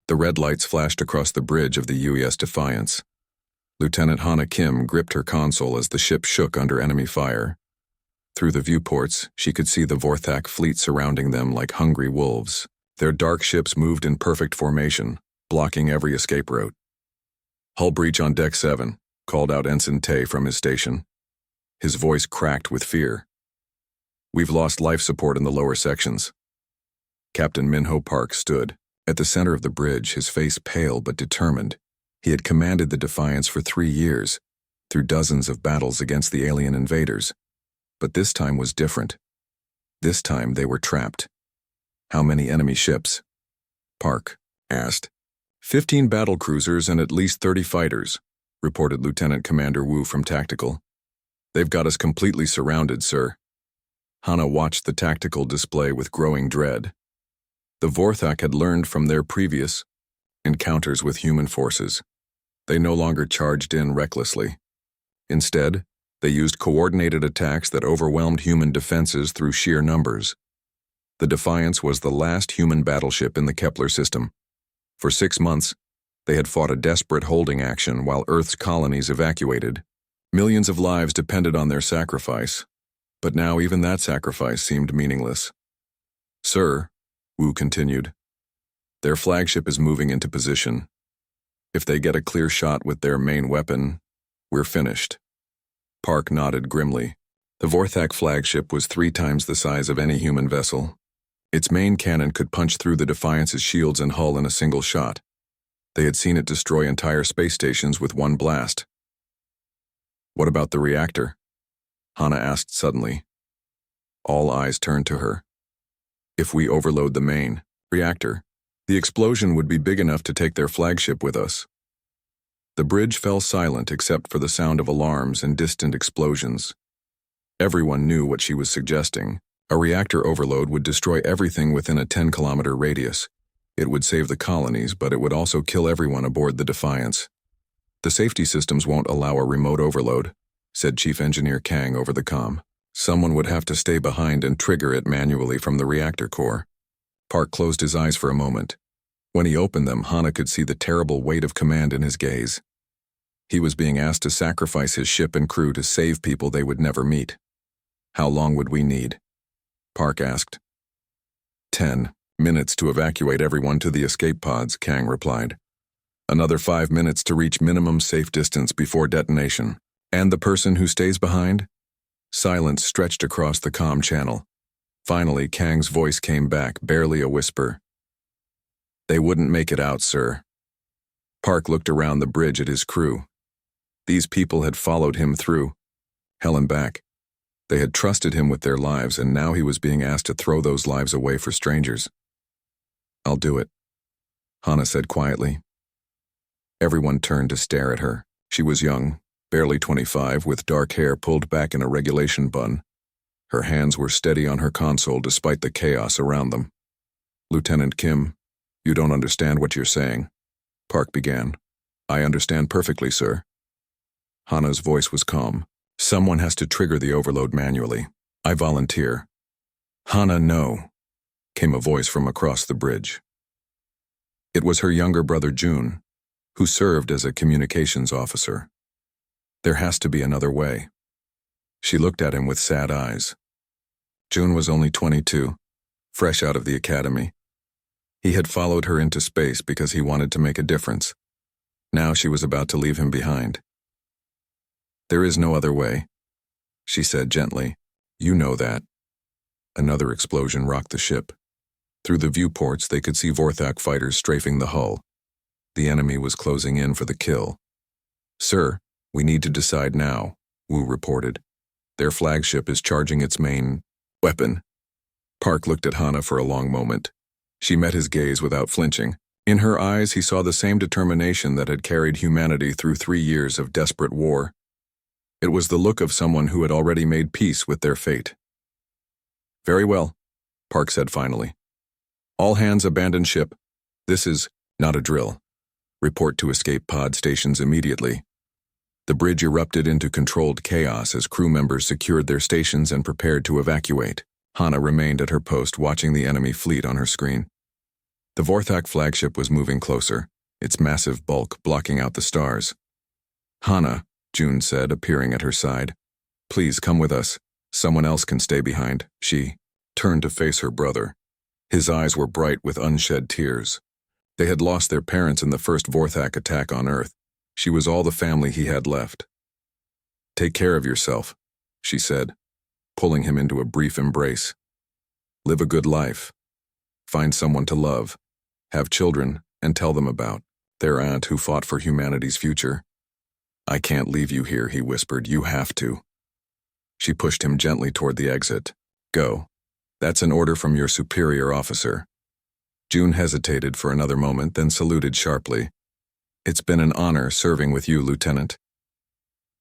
The red lights flashed across the bridge of the UES Defiance. Lieutenant Hana Kim gripped her console as the ship shook under enemy fire. Through the viewports, she could see the Vorthak fleet surrounding them like hungry wolves. Their dark ships moved in perfect formation, blocking every escape route. "Hull breach on Deck 7, called out Ensign Tay from his station. His voice cracked with fear. "We've lost life support in the lower sections." Captain Minho Park stood at the center of the bridge, his face pale but determined. He had commanded the Defiance for 3 years, through dozens of battles against the alien invaders. But this time was different. This time they were trapped. "How many enemy ships?" Park asked. 15 battle cruisers and at least 30 fighters, reported Lieutenant Commander Wu from Tactical. "They've got us completely surrounded, sir." Hana watched the tactical display with growing dread. The Vorthak had learned from their previous encounters with human forces. They no longer charged in recklessly. Instead, they used coordinated attacks that overwhelmed human defenses through sheer numbers. The Defiance was the last human battleship in the Kepler system. For 6 months, they had fought a desperate holding action while Earth's colonies evacuated. Millions of lives depended on their sacrifice, but now even that sacrifice seemed meaningless. "Sir," Wu continued, "their flagship is moving into position. If they get a clear shot with their main weapon, we're finished." Park nodded grimly. The Vorthak flagship was 3 times the size of any human vessel. Its main cannon could punch through the Defiance's shields and hull in a single shot. They had seen it destroy entire space stations with one blast. "What about the reactor?" Hana asked suddenly. All eyes turned to her. "If we overload the main reactor, the explosion would be big enough to take their flagship with us." The bridge fell silent except for the sound of alarms and distant explosions. Everyone knew what she was suggesting. A reactor overload would destroy everything within a 10-kilometer radius. It would save the colonies, but it would also kill everyone aboard the Defiance. "The safety systems won't allow a remote overload," said Chief Engineer Kang over the comm. "Someone would have to stay behind and trigger it manually from the reactor core." Park closed his eyes for a moment. When he opened them, Hana could see the terrible weight of command in his gaze. He was being asked to sacrifice his ship and crew to save people they would never meet. "How long would we need?" Park asked. 10 minutes to evacuate everyone to the escape pods," Kang replied. "Another 5 minutes to reach minimum safe distance before detonation. And the person who stays behind?" Silence stretched across the comm channel. Finally, Kang's voice came back, barely a whisper. "They wouldn't make it out, sir." Park looked around the bridge at his crew. These people had followed him through hell and back. They had trusted him with their lives, and now he was being asked to throw those lives away for strangers. "I'll do it," Hana said quietly. Everyone turned to stare at her. She was young, barely 25, with dark hair pulled back in a regulation bun. Her hands were steady on her console despite the chaos around them. "Lieutenant Kim, you don't understand what you're saying," Park began. "I understand perfectly, sir." Hana's voice was calm. "Someone has to trigger the overload manually. I volunteer." "Hana, no," came a voice from across the bridge. It was her younger brother June, who served as a communications officer. "There has to be another way." She looked at him with sad eyes. June was only 22, fresh out of the academy. He had followed her into space because he wanted to make a difference. Now she was about to leave him behind. "There is no other way," she said gently. "You know that." Another explosion rocked the ship. Through the viewports, they could see Vorthak fighters strafing the hull. The enemy was closing in for the kill. "Sir, we need to decide now," Wu reported. "Their flagship is charging its main weapon." Park looked at Hana for a long moment. She met his gaze without flinching. In her eyes, he saw the same determination that had carried humanity through 3 years of desperate war. It was the look of someone who had already made peace with their fate. "Very well," Park said finally. "All hands abandon ship. This is not a drill. Report to escape pod stations immediately." The bridge erupted into controlled chaos as crew members secured their stations and prepared to evacuate. Hana remained at her post watching the enemy fleet on her screen. The Vorthak flagship was moving closer, its massive bulk blocking out the stars. "Hana," June said, appearing at her side. "Please come with us. Someone else can stay behind." She turned to face her brother. His eyes were bright with unshed tears. They had lost their parents in the first Vorthak attack on Earth. She was all the family he had left. "Take care of yourself," she said, pulling him into a brief embrace. "Live a good life. Find someone to love. Have children, and tell them about their aunt who fought for humanity's future." "I can't leave you here," he whispered. "You have to." She pushed him gently toward the exit. "Go. That's an order from your superior officer." June hesitated for another moment, then saluted sharply. "It's been an honor serving with you, Lieutenant."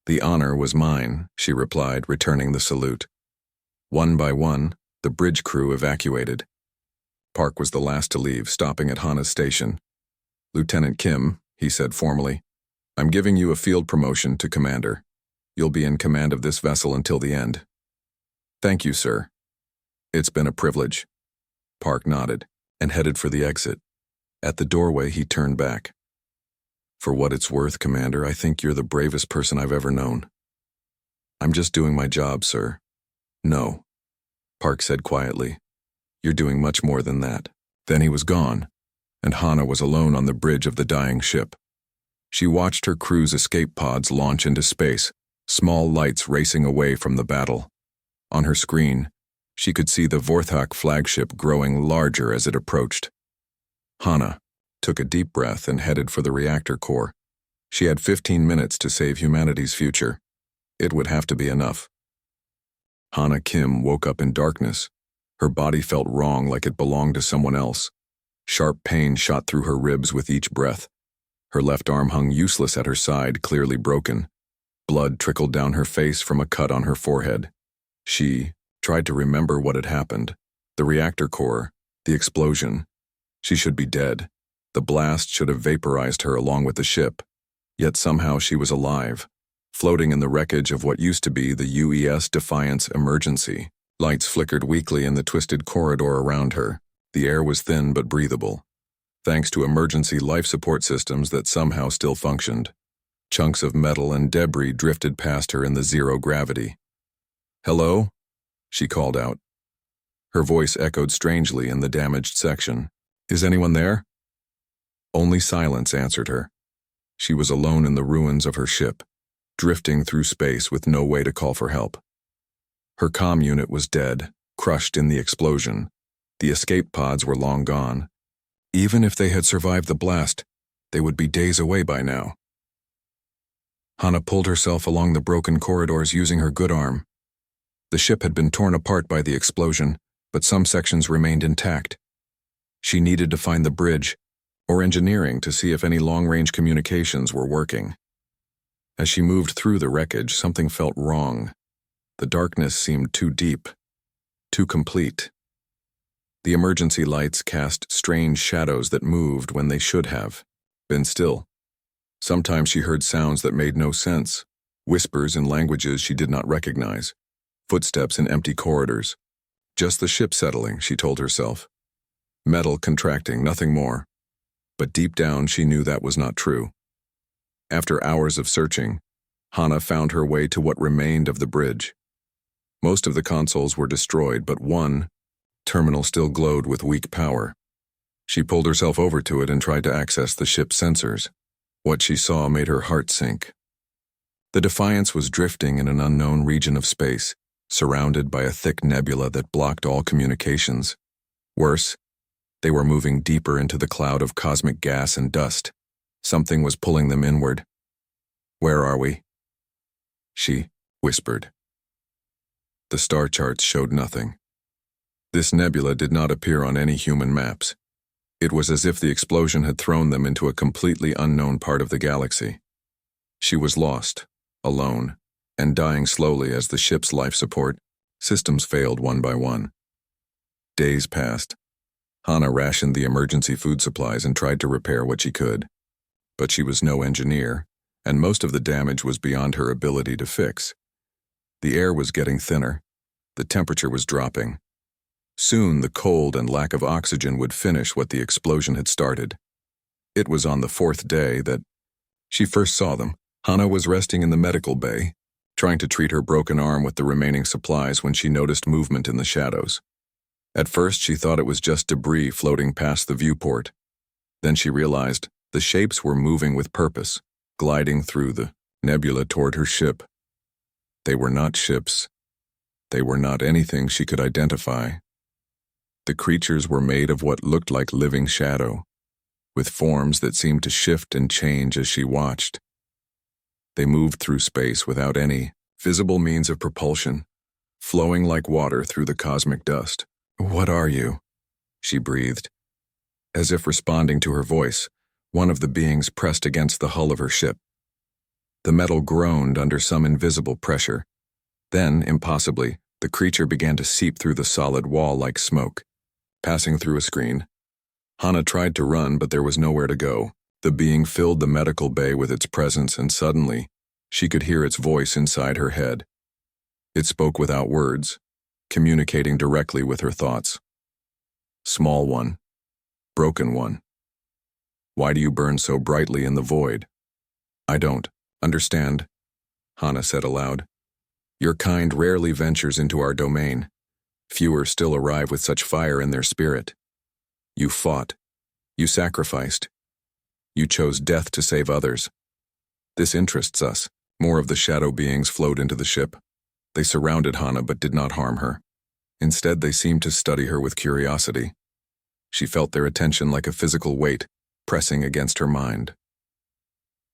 "The honor was mine," she replied, returning the salute. One by one, the bridge crew evacuated. Park was the last to leave, stopping at Hana's station. "Lieutenant Kim," he said formally, "I'm giving you a field promotion to commander. You'll be in command of this vessel until the end." "Thank you, sir." "It's been a privilege." Park nodded and headed for the exit. At the doorway, he turned back. "For what it's worth, Commander, I think you're the bravest person I've ever known." "I'm just doing my job, sir." "No," Park said quietly. "You're doing much more than that." Then he was gone, and Hana was alone on the bridge of the dying ship. She watched her crew's escape pods launch into space, small lights racing away from the battle. On her screen, she could see the Vorthak flagship growing larger as it approached. Hana took a deep breath and headed for the reactor core. She had 15 minutes to save humanity's future. It would have to be enough. Hana Kim woke up in darkness. Her body felt wrong, like it belonged to someone else. Sharp pain shot through her ribs with each breath. Her left arm hung useless at her side, clearly broken. Blood trickled down her face from a cut on her forehead. She tried to remember what had happened. The reactor core, the explosion. She should be dead. The blast should have vaporized her along with the ship. Yet somehow she was alive, floating in the wreckage of what used to be the UES Defiance emergency. Lights flickered weakly in the twisted corridor around her. The air was thin but breathable, thanks to emergency life support systems that somehow still functioned. Chunks of metal and debris drifted past her in the zero gravity. "Hello?" she called out. Her voice echoed strangely in the damaged section. "Is anyone there?" Only silence answered her. She was alone in the ruins of her ship, drifting through space with no way to call for help. Her comm unit was dead, crushed in the explosion. The escape pods were long gone. Even if they had survived the blast, they would be days away by now. Hana pulled herself along the broken corridors using her good arm. The ship had been torn apart by the explosion, but some sections remained intact. She needed to find the bridge, or engineering, to see if any long-range communications were working. As she moved through the wreckage, something felt wrong. The darkness seemed too deep, too complete. The emergency lights cast strange shadows that moved when they should have been still. Sometimes she heard sounds that made no sense, whispers in languages she did not recognize, footsteps in empty corridors. Just the ship settling, she told herself. Metal contracting, nothing more. But deep down she knew that was not true. After hours of searching, Hana found her way to what remained of the bridge. Most of the consoles were destroyed, but one terminal still glowed with weak power. She pulled herself over to it and tried to access the ship's sensors. What she saw made her heart sink. The Defiance was drifting in an unknown region of space, surrounded by a thick nebula that blocked all communications. Worse, they were moving deeper into the cloud of cosmic gas and dust. Something was pulling them inward. "Where are we?" she whispered. The star charts showed nothing. This nebula did not appear on any human maps. It was as if the explosion had thrown them into a completely unknown part of the galaxy. She was lost, alone, and dying slowly as the ship's life support systems failed one by one. Days passed. Hana rationed the emergency food supplies and tried to repair what she could. But she was no engineer, and most of the damage was beyond her ability to fix. The air was getting thinner. The temperature was dropping. Soon the cold and lack of oxygen would finish what the explosion had started. It was on the fourth day that she first saw them. Hana was resting in the medical bay, trying to treat her broken arm with the remaining supplies when she noticed movement in the shadows. At first she thought it was just debris floating past the viewport. Then she realized the shapes were moving with purpose, gliding through the nebula toward her ship. They were not ships. They were not anything she could identify. The creatures were made of what looked like living shadow, with forms that seemed to shift and change as she watched. They moved through space without any visible means of propulsion, flowing like water through the cosmic dust. "What are you?" she breathed. As if responding to her voice, one of the beings pressed against the hull of her ship. The metal groaned under some invisible pressure. Then, impossibly, the creature began to seep through the solid wall like smoke, passing through a screen. Hana tried to run, but there was nowhere to go. The being filled the medical bay with its presence, and suddenly, she could hear its voice inside her head. It spoke without words, communicating directly with her thoughts. "Small one, broken one. Why do you burn so brightly in the void?" "I don't understand," Hana said aloud. "Your kind rarely ventures into our domain. Fewer still arrive with such fire in their spirit. You fought. You sacrificed. You chose death to save others. This interests us." More of the shadow beings flowed into the ship. They surrounded Hana but did not harm her. Instead, they seemed to study her with curiosity. She felt their attention like a physical weight, pressing against her mind.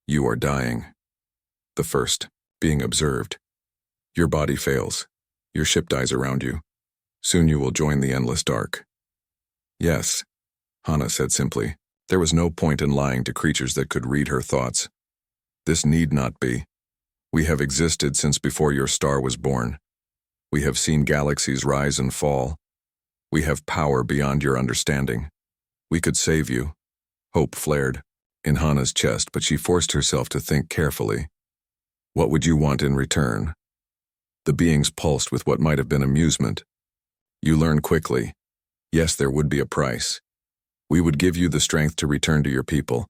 "You are dying." The first, being observed. "Your body fails. Your ship dies around you. Soon you will join the endless dark." "Yes," Hana said simply. There was no point in lying to creatures that could read her thoughts. "This need not be. We have existed since before your star was born. We have seen galaxies rise and fall. We have power beyond your understanding. We could save you." Hope flared in Hana's chest, but she forced herself to think carefully. "What would you want in return?" The beings pulsed with what might have been amusement. "You learn quickly. Yes, there would be a price. We would give you the strength to return to your people.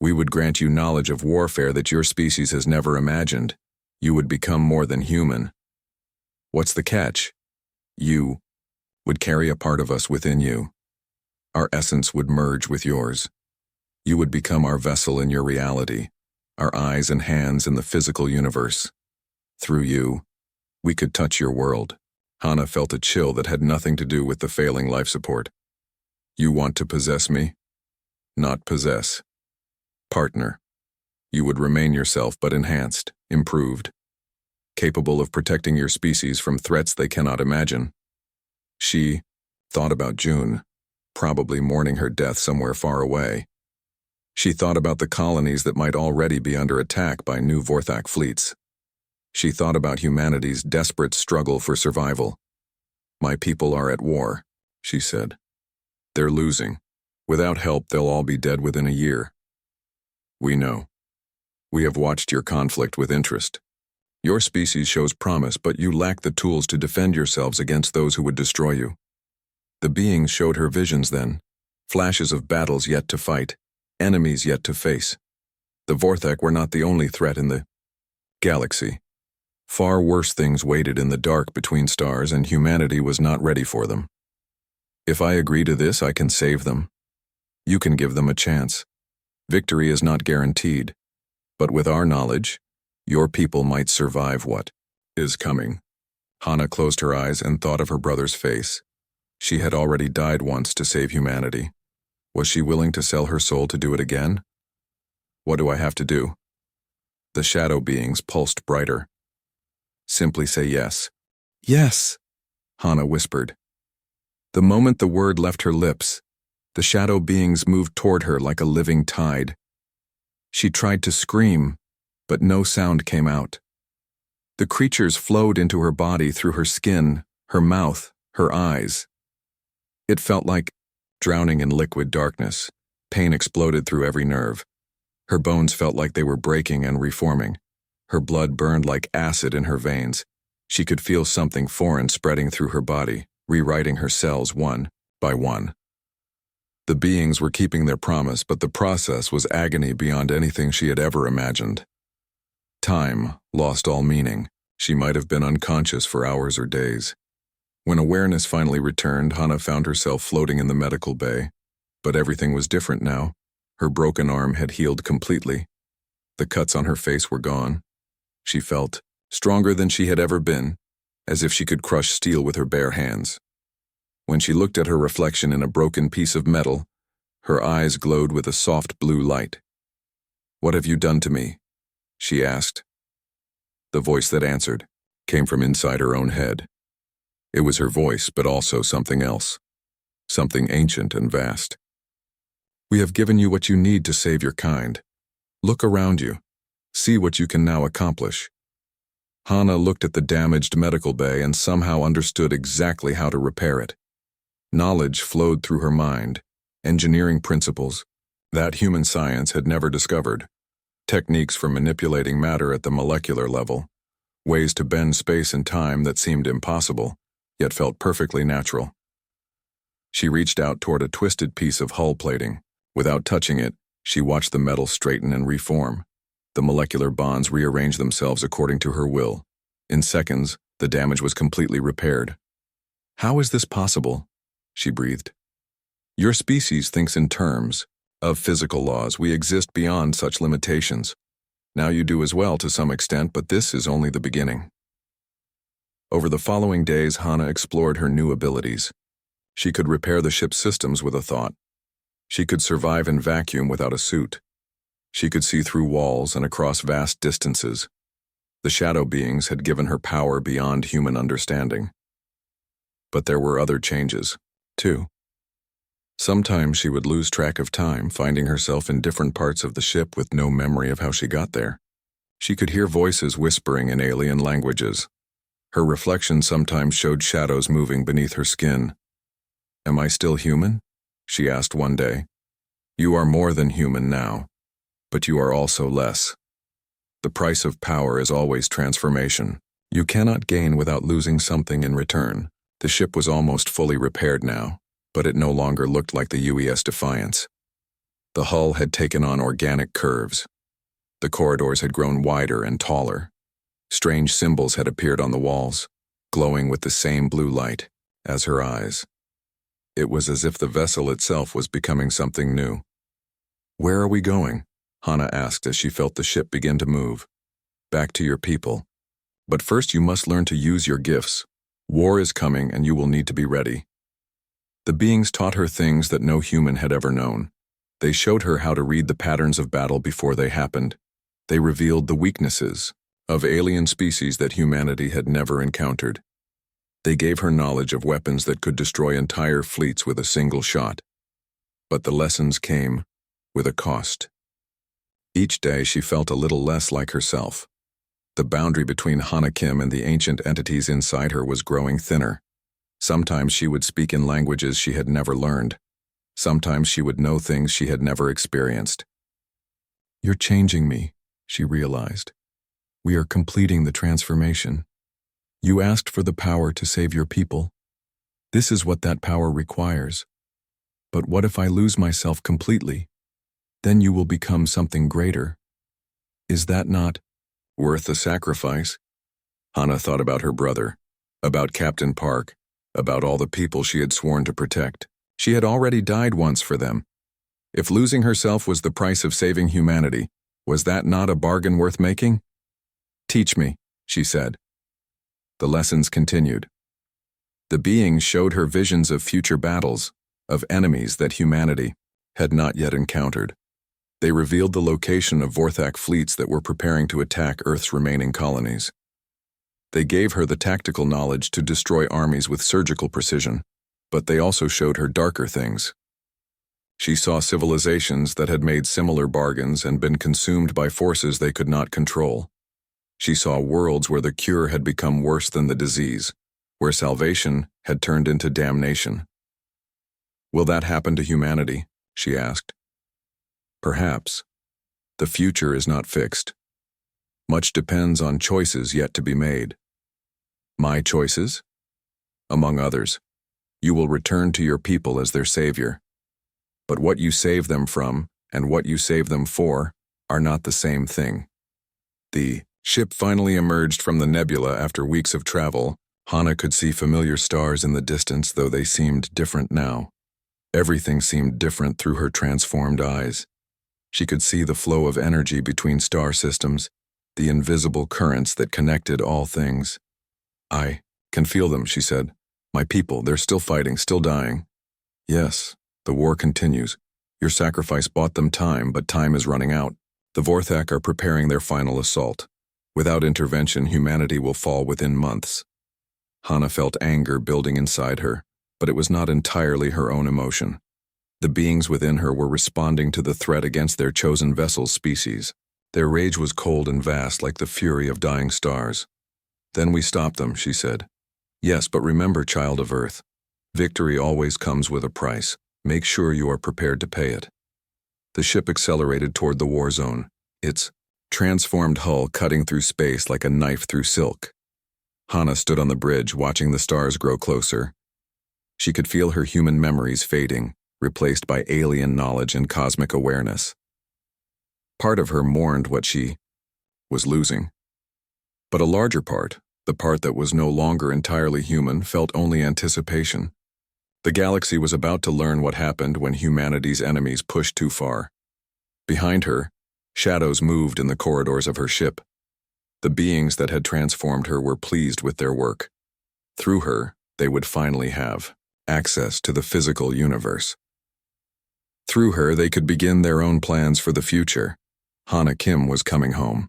We would grant you knowledge of warfare that your species has never imagined. You would become more than human. What's the catch? You would carry a part of us within you. Our essence would merge with yours. You would become our vessel in your reality, our eyes and hands in the physical universe. Through you, we could touch your world." Hana felt a chill that had nothing to do with the failing life support. "You want to possess me?" "Not possess. Partner. You would remain yourself but enhanced, improved, capable of protecting your species from threats they cannot imagine." She thought about June, probably mourning her death somewhere far away. She thought about the colonies that might already be under attack by new Vorthak fleets. She thought about humanity's desperate struggle for survival. "My people are at war," she said. "They're losing. Without help, they'll all be dead within a year. We know. We have watched your conflict with interest. Your species shows promise, but you lack the tools to defend yourselves against those who would destroy you." The beings showed her visions then, flashes of battles yet to fight, enemies yet to face. The Vorthak were not the only threat in the galaxy. Far worse things waited in the dark between stars, and humanity was not ready for them. "If I agree to this, I can save them. You can give them a chance. Victory is not guaranteed, but with our knowledge, your people might survive what is coming." Hana closed her eyes and thought of her brother's face. She had already died once to save humanity. Was she willing to sell her soul to do it again? "What do I have to do?" The shadow beings pulsed brighter. "Simply say yes." "Yes," Hana whispered. The moment the word left her lips, the shadow beings moved toward her like a living tide. She tried to scream, but no sound came out. The creatures flowed into her body through her skin, her mouth, her eyes. It felt like drowning in liquid darkness. Pain exploded through every nerve. Her bones felt like they were breaking and reforming. Her blood burned like acid in her veins. She could feel something foreign spreading through her body, rewriting her cells one by one. The beings were keeping their promise, but the process was agony beyond anything she had ever imagined. Time lost all meaning. She might have been unconscious for hours or days. When awareness finally returned, Hana found herself floating in the medical bay. But everything was different now. Her broken arm had healed completely. The cuts on her face were gone. She felt stronger than she had ever been, as if she could crush steel with her bare hands. When she looked at her reflection in a broken piece of metal, her eyes glowed with a soft blue light. "What have you done to me?" she asked. The voice that answered came from inside her own head. It was her voice, but also something else, something ancient and vast. "We have given you what you need to save your kind. Look around you. See what you can now accomplish." Hana looked at the damaged medical bay and somehow understood exactly how to repair it. Knowledge flowed through her mind, engineering principles that human science had never discovered, techniques for manipulating matter at the molecular level, ways to bend space and time that seemed impossible, yet felt perfectly natural. She reached out toward a twisted piece of hull plating. Without touching it, she watched the metal straighten and reform. The molecular bonds rearranged themselves according to her will. In seconds, the damage was completely repaired. "How is this possible?" she breathed. "Your species thinks in terms of physical laws. We exist beyond such limitations. Now you do as well to some extent, but this is only the beginning." Over the following days, Hana explored her new abilities. She could repair the ship's systems with a thought. She could survive in vacuum without a suit. She could see through walls and across vast distances. The shadow beings had given her power beyond human understanding. But there were other changes, too. Sometimes she would lose track of time, finding herself in different parts of the ship with no memory of how she got there. She could hear voices whispering in alien languages. Her reflection sometimes showed shadows moving beneath her skin. "Am I still human?" she asked one day. "You are more than human now, but you are also less. The price of power is always transformation. You cannot gain without losing something in return." The ship was almost fully repaired now, but it no longer looked like the UES Defiance. The hull had taken on organic curves. The corridors had grown wider and taller. Strange symbols had appeared on the walls, glowing with the same blue light as her eyes. It was as if the vessel itself was becoming something new. "Where are we going?" Hana asked as she felt the ship begin to move. "Back to your people. But first you must learn to use your gifts. War is coming and you will need to be ready." The beings taught her things that no human had ever known. They showed her how to read the patterns of battle before they happened. They revealed the weaknesses of alien species that humanity had never encountered. They gave her knowledge of weapons that could destroy entire fleets with a single shot. But the lessons came with a cost. Each day she felt a little less like herself. The boundary between Hana Kim and the ancient entities inside her was growing thinner. Sometimes she would speak in languages she had never learned. Sometimes she would know things she had never experienced. "You're changing me," she realized. "We are completing the transformation. You asked for the power to save your people. This is what that power requires. But what if I lose myself completely? Then you will become something greater. Is that not worth the sacrifice?" Hana thought about her brother, about Captain Park, about all the people she had sworn to protect. She had already died once for them. If losing herself was the price of saving humanity, was that not a bargain worth making? "Teach me," she said. The lessons continued. The beings showed her visions of future battles, of enemies that humanity had not yet encountered. They revealed the location of Vorthak fleets that were preparing to attack Earth's remaining colonies. They gave her the tactical knowledge to destroy armies with surgical precision, but they also showed her darker things. She saw civilizations that had made similar bargains and been consumed by forces they could not control. She saw worlds where the cure had become worse than the disease, where salvation had turned into damnation. "Will that happen to humanity?" she asked. "Perhaps. The future is not fixed. Much depends on choices yet to be made." "My choices?" "Among others. You will return to your people as their savior. But what you save them from, and what you save them for, are not the same thing. The ship finally emerged from the nebula after weeks of travel. Hana could see familiar stars in the distance, though they seemed different now. Everything seemed different through her transformed eyes. She could see the flow of energy between star systems, the invisible currents that connected all things. I can feel them, she said. My people, they're still fighting, still dying. Yes, the war continues. Your sacrifice bought them time, but time is running out. The Vorthak are preparing their final assault. Without intervention, humanity will fall within months. Hana felt anger building inside her, but it was not entirely her own emotion. The beings within her were responding to the threat against their chosen vessel's species. Their rage was cold and vast, like the fury of dying stars. Then we stopped them, she said. Yes, but remember, child of Earth, victory always comes with a price. Make sure you are prepared to pay it. The ship accelerated toward the war zone, its transformed hull cutting through space like a knife through silk. Hana stood on the bridge, watching the stars grow closer. She could feel her human memories fading, replaced by alien knowledge and cosmic awareness. Part of her mourned what she was losing. But a larger part, the part that was no longer entirely human, felt only anticipation. The galaxy was about to learn what happened when humanity's enemies pushed too far. Behind her, shadows moved in the corridors of her ship. The beings that had transformed her were pleased with their work. Through her, they would finally have access to the physical universe. Through her, they could begin their own plans for the future. Hana Kim was coming home.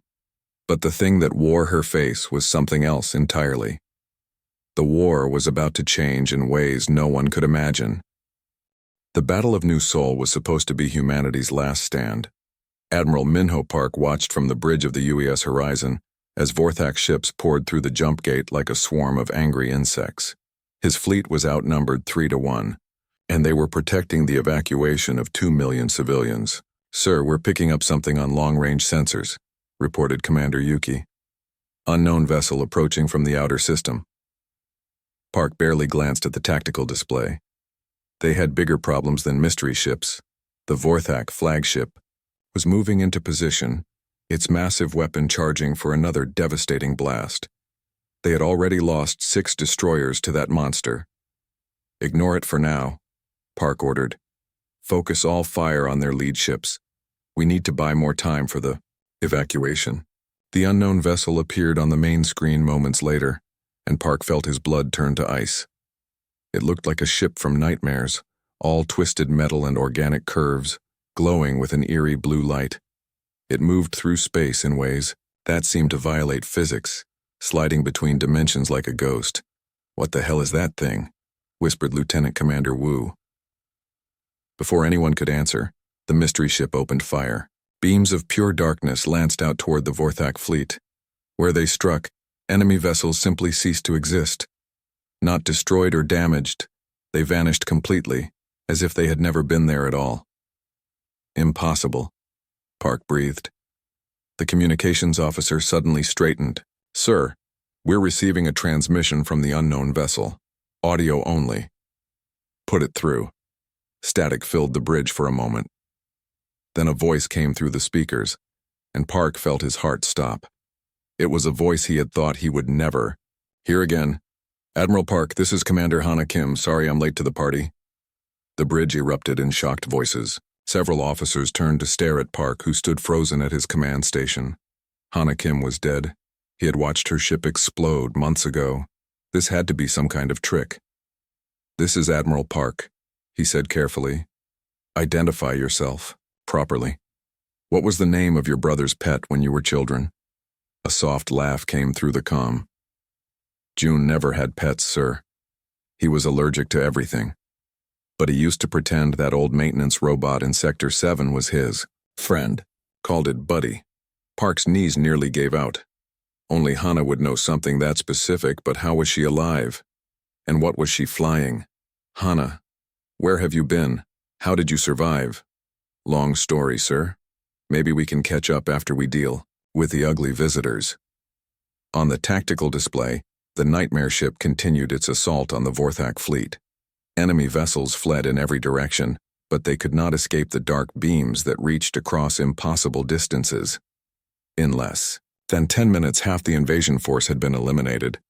But the thing that wore her face was something else entirely. The war was about to change in ways no one could imagine. The Battle of New Sol was supposed to be humanity's last stand. Admiral Minho Park watched from the bridge of the UES horizon as Vorthak ships poured through the jump gate like a swarm of angry insects. His fleet was outnumbered 3-1, and they were protecting the evacuation of 2 million civilians. Sir, we're picking up something on long-range sensors, reported Commander Yuki. Unknown vessel approaching from the outer system. Park barely glanced at the tactical display. They had bigger problems than mystery ships. The Vorthak flagship was moving into position, its massive weapon charging for another devastating blast. They had already lost 6 destroyers to that monster. Ignore it for now, Park ordered. Focus all fire on their lead ships. We need to buy more time for the evacuation. The unknown vessel appeared on the main screen moments later, and Park felt his blood turn to ice. It looked like a ship from nightmares, all twisted metal and organic curves, glowing with an eerie blue light. It moved through space in ways that seemed to violate physics, sliding between dimensions like a ghost. What the hell is that thing? Whispered Lieutenant Commander Wu. Before anyone could answer, the mystery ship opened fire. Beams of pure darkness lanced out toward the Vorthak fleet. Where they struck, enemy vessels simply ceased to exist. Not destroyed or damaged, they vanished completely, as if they had never been there at all. Impossible, Park breathed. The communications officer suddenly straightened. Sir, we're receiving a transmission from the unknown vessel. Audio only. Put it through. Static filled the bridge for a moment. Then a voice came through the speakers, and Park felt his heart stop. It was a voice he had thought he would never hear again. Admiral Park, this is Commander Hana Kim. Sorry I'm late to the party. The bridge erupted in shocked voices. Several officers turned to stare at Park, who stood frozen at his command station. Hana Kim was dead. He had watched her ship explode months ago. This had to be some kind of trick. This is Admiral Park, he said carefully. Identify yourself properly. What was the name of your brother's pet when you were children? A soft laugh came through the comm. June never had pets, sir. He was allergic to everything. But he used to pretend that old maintenance robot in Sector 7 was his friend, called it Buddy. Park's knees nearly gave out. Only Hana would know something that specific, but how was she alive? And what was she flying? Hana, where have you been? How did you survive? Long story, sir. Maybe we can catch up after we deal with the ugly visitors. On the tactical display, the nightmare ship continued its assault on the Vorthak fleet. Enemy vessels fled in every direction, but they could not escape the dark beams that reached across impossible distances. In less than 10 minutes, half the invasion force had been eliminated.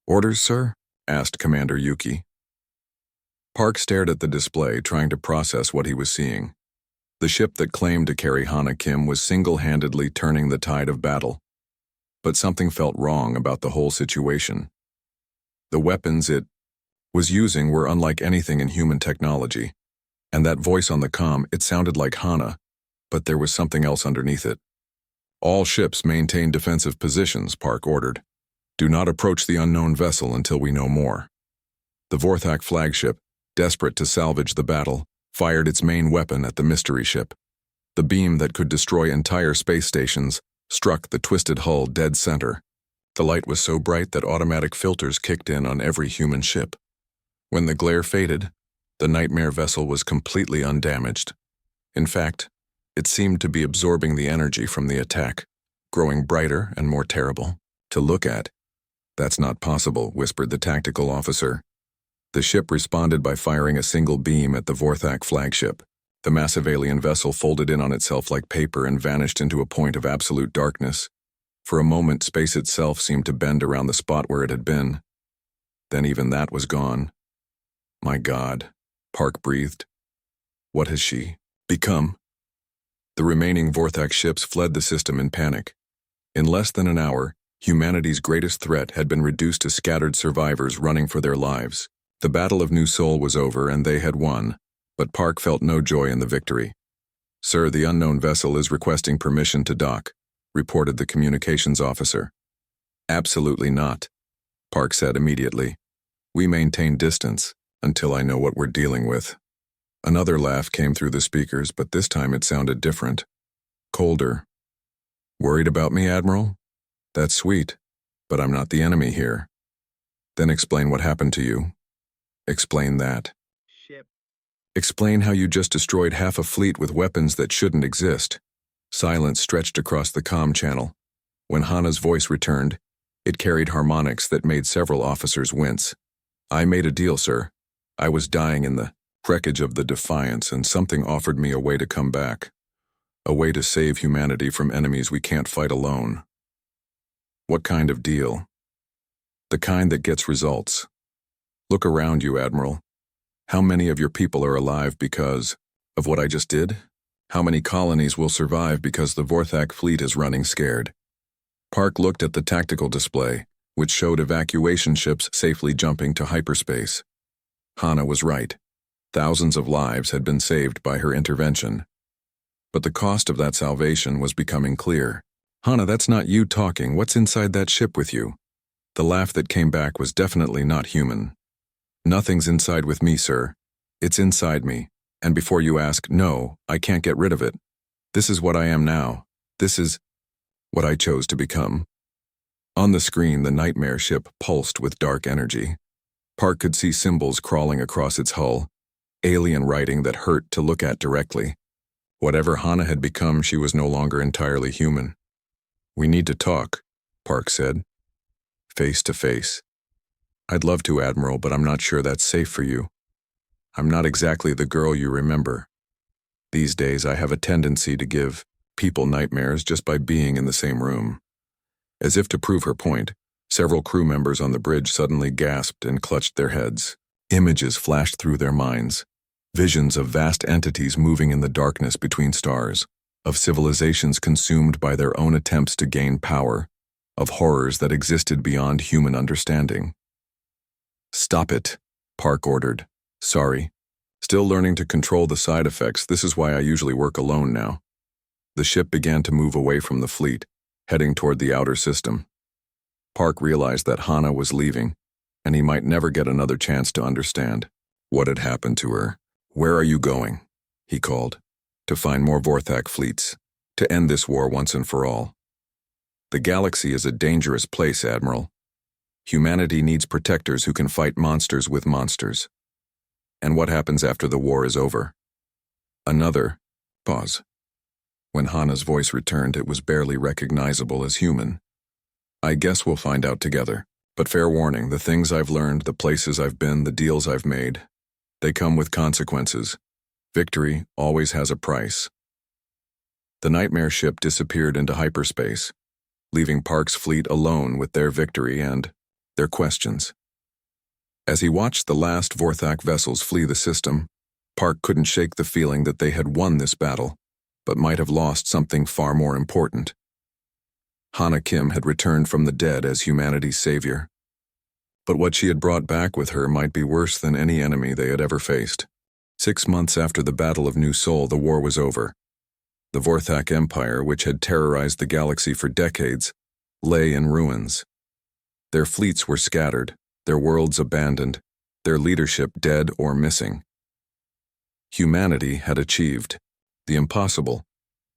"Orders, sir?" asked Commander Yuki. Park stared at the display, trying to process what he was seeing. The ship that claimed to carry Hana Kim was single-handedly turning the tide of battle. But something felt wrong about the whole situation. The weapons it was using were unlike anything in human technology, and that voice on the comm, it sounded like Hana, but there was something else underneath it. "All ships maintain defensive positions," Park ordered. "Do not approach the unknown vessel until we know more." The Vorthak flagship, desperate to salvage the battle, fired its main weapon at the mystery ship. The beam that could destroy entire space stations struck the twisted hull dead center. The light was so bright that automatic filters kicked in on every human ship. When the glare faded, the nightmare vessel was completely undamaged. In fact, it seemed to be absorbing the energy from the attack, growing brighter and more terrible to look at. "That's not possible," whispered the tactical officer. The ship responded by firing a single beam at the Vorthak flagship. The massive alien vessel folded in on itself like paper and vanished into a point of absolute darkness. For a moment, space itself seemed to bend around the spot where it had been. Then even that was gone. "My God," Park breathed. "What has she become?" The remaining Vorthak ships fled the system in panic. In less than an hour, humanity's greatest threat had been reduced to scattered survivors running for their lives. The Battle of New Seoul was over and they had won, but Park felt no joy in the victory. "Sir, the unknown vessel is requesting permission to dock," reported the communications officer. "Absolutely not," Park said immediately. "We maintain distance until I know what we're dealing with." Another laugh came through the speakers, but this time it sounded different. Colder. "Worried about me, Admiral? That's sweet, but I'm not the enemy here." "Then explain what happened to you." "Explain that." Ship. "Explain how you just destroyed half a fleet with weapons that shouldn't exist." Silence stretched across the comm channel. When Hana's voice returned, it carried harmonics that made several officers wince. "I made a deal, sir. I was dying in the wreckage of the Defiance, and something offered me a way to come back. A way to save humanity from enemies we can't fight alone." "What kind of deal?" "The kind that gets results. Look around you, Admiral. How many of your people are alive because of what I just did? How many colonies will survive because the Vorthak fleet is running scared?" Park looked at the tactical display, which showed evacuation ships safely jumping to hyperspace. Hana was right. Thousands of lives had been saved by her intervention. But the cost of that salvation was becoming clear. "Hana, that's not you talking. What's inside that ship with you?" The laugh that came back was definitely not human. "Nothing's inside with me, sir. It's inside me. And before you ask, no, I can't get rid of it. This is what I am now. This is what I chose to become." On the screen, the nightmare ship pulsed with dark energy. Park could see symbols crawling across its hull, alien writing that hurt to look at directly. Whatever Hana had become, she was no longer entirely human. "We need to talk," Park said. "Face to face." "I'd love to, Admiral, but I'm not sure that's safe for you. I'm not exactly the girl you remember. These days I have a tendency to give people nightmares just by being in the same room." As if to prove her point, several crew members on the bridge suddenly gasped and clutched their heads. Images flashed through their minds. Visions of vast entities moving in the darkness between stars, of civilizations consumed by their own attempts to gain power, of horrors that existed beyond human understanding. "Stop it," Park ordered. "Sorry. Still learning to control the side effects. This is why I usually work alone now." The ship began to move away from the fleet, heading toward the outer system. Park realized that Hana was leaving, and he might never get another chance to understand what had happened to her. "Where are you going?" he called. "To find more Vorthak fleets, to end this war once and for all." "The galaxy is a dangerous place, Admiral. Humanity needs protectors who can fight monsters with monsters. And what happens after the war is over?" Another pause. When Hana's voice returned, it was barely recognizable as human. "I guess we'll find out together. But fair warning, the things I've learned, the places I've been, the deals I've made, They come with consequences. Victory always has a price. The nightmare ship disappeared into hyperspace, leaving Park's fleet alone with their victory and their questions. As he watched the last Vorthak vessels flee the system, Park couldn't shake the feeling that they had won this battle, but might have lost something far more important. Hana Kim had returned from the dead as humanity's savior. But what she had brought back with her might be worse than any enemy they had ever faced. 6 months after the Battle of New Sol, the war was over. The Vorthak Empire, which had terrorized the galaxy for decades, lay in ruins. Their fleets were scattered, their worlds abandoned, their leadership dead or missing. Humanity had achieved the impossible,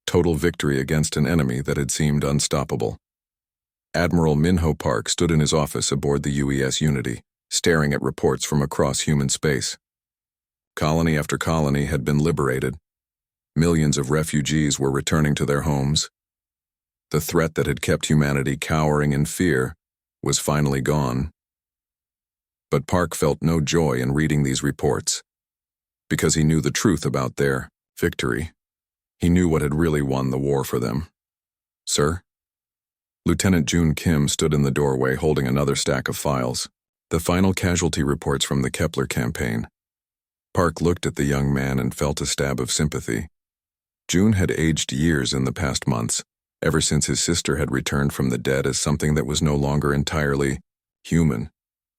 total victory against an enemy that had seemed unstoppable. Admiral Minho Park stood in his office aboard the UES Unity, staring at reports from across human space. Colony after colony had been liberated. Millions of refugees were returning to their homes. The threat that had kept humanity cowering in fear was finally gone. But Park felt no joy in reading these reports, because he knew the truth about their victory. He knew what had really won the war for them. "Sir?" Lieutenant June Kim stood in the doorway holding another stack of files, the final casualty reports from the Kepler campaign. Park looked at the young man and felt a stab of sympathy. June had aged years in the past months, ever since his sister had returned from the dead as something that was no longer entirely human.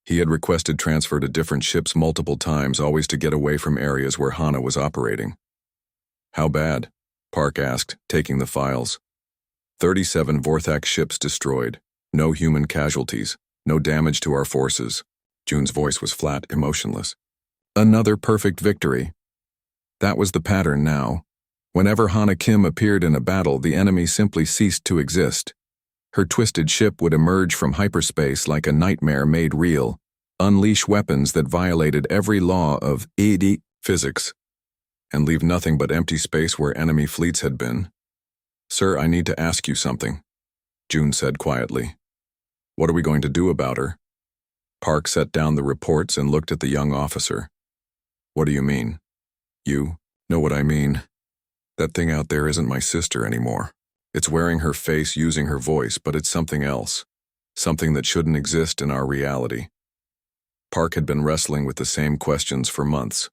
He had requested transfer to different ships multiple times, always to get away from areas where Hana was operating. "How bad?" Park asked, taking the files. 37 Vorthak ships destroyed. No human casualties. No damage to our forces. June's voice was flat, emotionless. Another perfect victory. That was the pattern now. Whenever Hana Kim appeared in a battle, the enemy simply ceased to exist. Her twisted ship would emerge from hyperspace like a nightmare made real, unleash weapons that violated every law of physics, and leave nothing but empty space where enemy fleets had been. "Sir, I need to ask you something," June said quietly. "What are we going to do about her?" Park set down the reports and looked at the young officer. "What do you mean?" "You know what I mean. That thing out there isn't my sister anymore. It's wearing her face, using her voice, but it's something else. Something that shouldn't exist in our reality." Park had been wrestling with the same questions for months.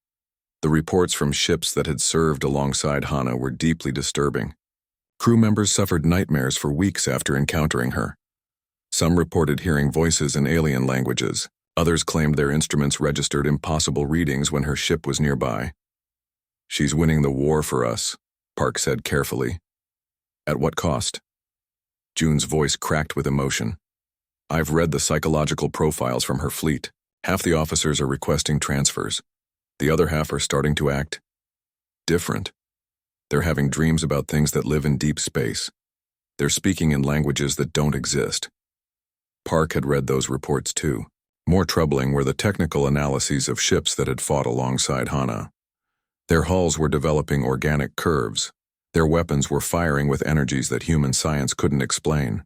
The reports from ships that had served alongside Hana were deeply disturbing. Crew members suffered nightmares for weeks after encountering her. Some reported hearing voices in alien languages. Others claimed their instruments registered impossible readings when her ship was nearby. "She's winning the war for us," Park said carefully. "At what cost?" June's voice cracked with emotion. "I've read the psychological profiles from her fleet. Half the officers are requesting transfers. The other half are starting to act different. They're having dreams about things that live in deep space. They're speaking in languages that don't exist." Park had read those reports too. More troubling were the technical analyses of ships that had fought alongside Hana. Their hulls were developing organic curves. Their weapons were firing with energies that human science couldn't explain.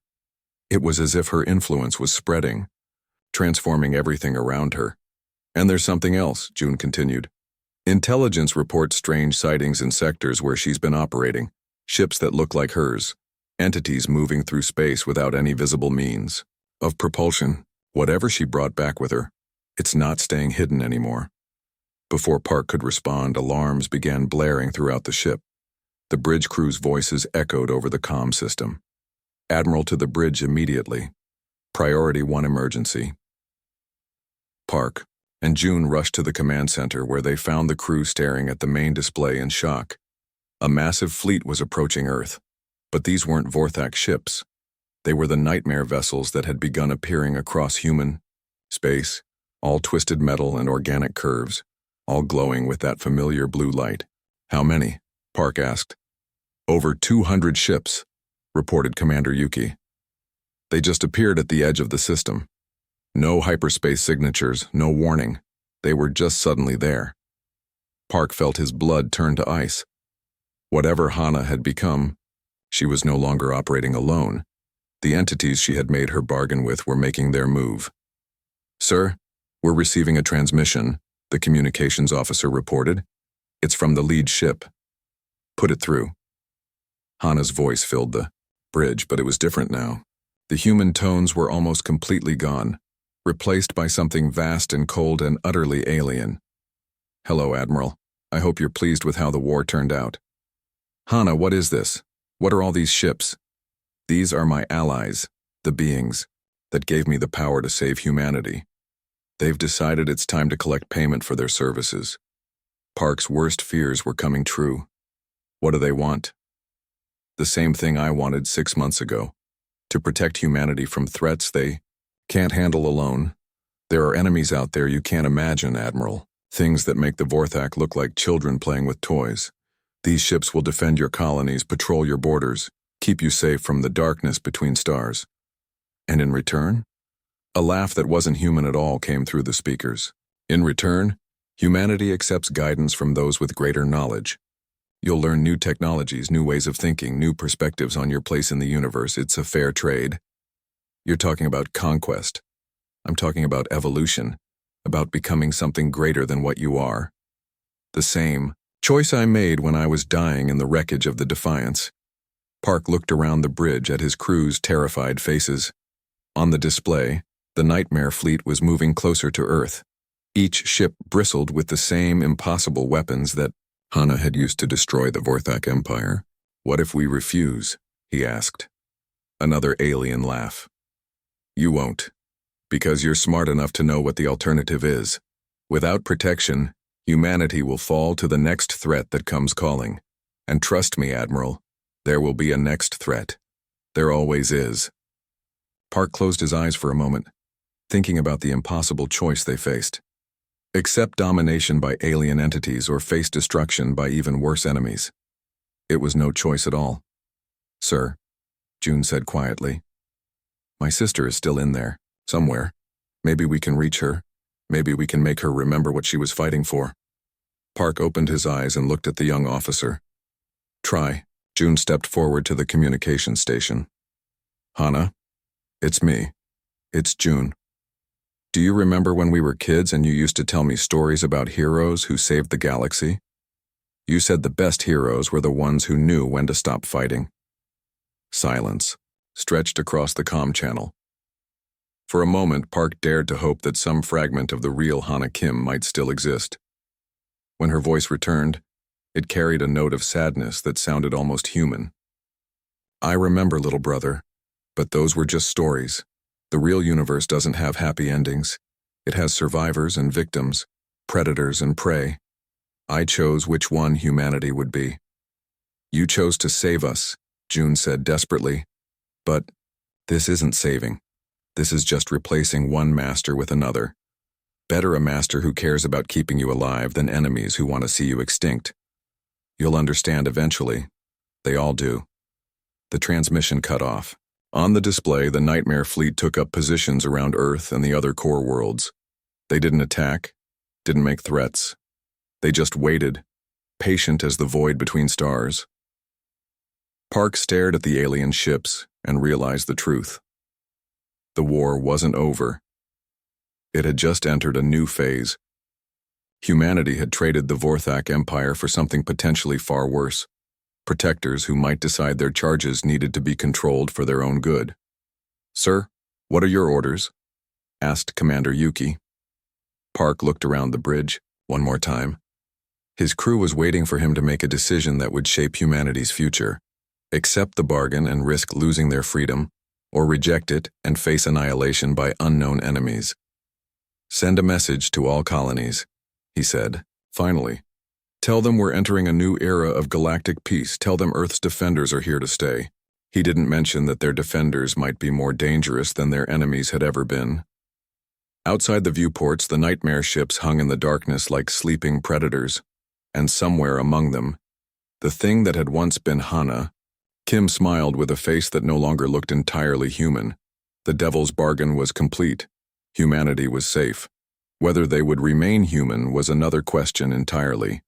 It was as if her influence was spreading, transforming everything around her. "And there's something else," June continued. "Intelligence reports strange sightings in sectors where she's been operating, ships that look like hers, entities moving through space without any visible means of propulsion. Whatever she brought back with her, it's not staying hidden anymore." Before Park could respond, alarms began blaring throughout the ship. The bridge crew's voices echoed over the comm system. "Admiral to the bridge immediately. Priority 1 emergency." Park and June rushed to the command center where they found the crew staring at the main display in shock. A massive fleet was approaching Earth, but these weren't Vorthak ships. They were the nightmare vessels that had begun appearing across human space, all twisted metal and organic curves, all glowing with that familiar blue light. "How many?" Park asked. "Over 200 ships," reported Commander Yuki. "They just appeared at the edge of the system. No hyperspace signatures, no warning. They were just suddenly there." Park felt his blood turn to ice. Whatever Hana had become, she was no longer operating alone. The entities she had made her bargain with were making their move. "Sir, we're receiving a transmission," the communications officer reported. "It's from the lead ship. Put it through." Hana's voice filled the bridge, but it was different now. The human tones were almost completely gone, replaced by something vast and cold and utterly alien. "Hello, Admiral. I hope you're pleased with how the war turned out." "Hana, what is this? What are all these ships?" "These are my allies, the beings that gave me the power to save humanity. They've decided it's time to collect payment for their services." Park's worst fears were coming true. What do they want? The same thing I wanted 6 months ago. To protect humanity from threats they can't handle alone. There are enemies out there you can't imagine, Admiral. Things that make the Vorthak look like children playing with toys. These ships will defend your colonies, patrol your borders, keep you safe from the darkness between stars. And in return? A laugh that wasn't human at all came through the speakers. In return, humanity accepts guidance from those with greater knowledge. You'll learn new technologies, new ways of thinking, new perspectives on your place in the universe. It's a fair trade. You're talking about conquest. I'm talking about evolution, about becoming something greater than what you are. The same choice I made when I was dying in the wreckage of the Defiance. Park looked around the bridge at his crew's terrified faces. On the display, the Nightmare fleet was moving closer to Earth. Each ship bristled with the same impossible weapons that Hana had used to destroy the Vorthak Empire. "What if we refuse?" he asked. Another alien laugh. "You won't, because you're smart enough to know what the alternative is. Without protection, humanity will fall to the next threat that comes calling. And trust me, Admiral, there will be a next threat. There always is." Park closed his eyes for a moment, thinking about the impossible choice they faced. Accept domination by alien entities or face destruction by even worse enemies. It was no choice at all. "Sir," June said quietly, "my sister is still in there, somewhere. Maybe we can reach her. Maybe we can make her remember what she was fighting for." Park opened his eyes and looked at the young officer. "Try." June stepped forward to the communication station. "Hana, it's me. It's June. Do you remember when we were kids and you used to tell me stories about heroes who saved the galaxy? You said the best heroes were the ones who knew when to stop fighting." Silence stretched across the comm channel. For a moment, Park dared to hope that some fragment of the real Hana Kim might still exist. When her voice returned, it carried a note of sadness that sounded almost human. "I remember, little brother, but those were just stories. The real universe doesn't have happy endings. It has survivors and victims, predators and prey. I chose which one humanity would be." "You chose to save us," June said desperately. "But this isn't saving. This is just replacing one master with another. Better a master who cares about keeping you alive than enemies who want to see you extinct. You'll understand eventually. They all do." The transmission cut off. On the display, the Nightmare fleet took up positions around Earth and the other core worlds. They didn't attack, didn't make threats. They just waited, patient as the void between stars. Park stared at the alien ships and realized the truth. The war wasn't over. It had just entered a new phase. Humanity had traded the Vorthak Empire for something potentially far worse. Protectors who might decide their charges needed to be controlled for their own good. "Sir, what are your orders?" asked Commander Yuki. Park looked around the bridge one more time. His crew was waiting for him to make a decision that would shape humanity's future. Accept the bargain and risk losing their freedom, or reject it and face annihilation by unknown enemies. "Send a message to all colonies," he said, finally. "Tell them we're entering a new era of galactic peace. Tell them Earth's defenders are here to stay." He didn't mention that their defenders might be more dangerous than their enemies had ever been. Outside the viewports, the Nightmare ships hung in the darkness like sleeping predators, and somewhere among them, the thing that had once been Hana. Kim smiled with a face that no longer looked entirely human. The devil's bargain was complete. Humanity was safe. Whether they would remain human was another question entirely.